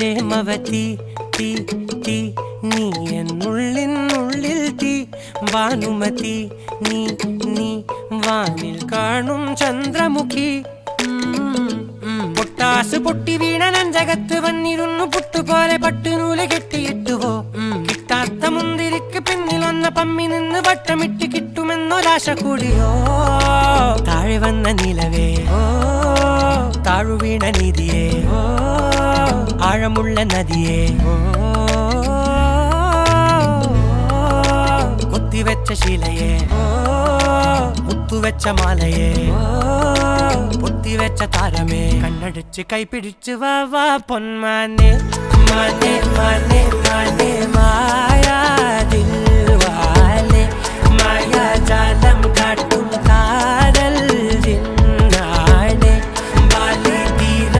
പ്രേമവതി തീ തീ നീ എന്നുള്ളിൽ തീ ഭാനുമതി നീ നീ വാനിൽ കാണും ചന്ദ്രമുഖി പൊട്ടാസ് പൊട്ടി വീണ നഞ്ചകത്ത് വന്നിരുന്നു പുട്ടുപോലെ പട്ടുനൂല് കെട്ടിയിട്ടുവോ കിട്ടാത്ത മുന്തിരിക്ക് പിന്നിലൊന്ന പമ്മി നിന്ന് വട്ടമിട്ട് കിട്ടുമെന്നൊരാശ കൂടിയോ താഴെ വന്ന നിലവേ താഴു വീണ നിധിയേ ആഴമുള്ള നദിയേ കൊത്തിവെച്ച ശിലയേ മുത്തുവെച്ച മാലയേ പൊത്തിവെച്ച താരമേ കണ്ണടിച്ച് കൈപിടിച്ച് വാ വാ പൊന്മാനെ മാനെ മാനെ മാനെ മായാ ദിൽവാലെ മായാ ജാലം കാട്ടി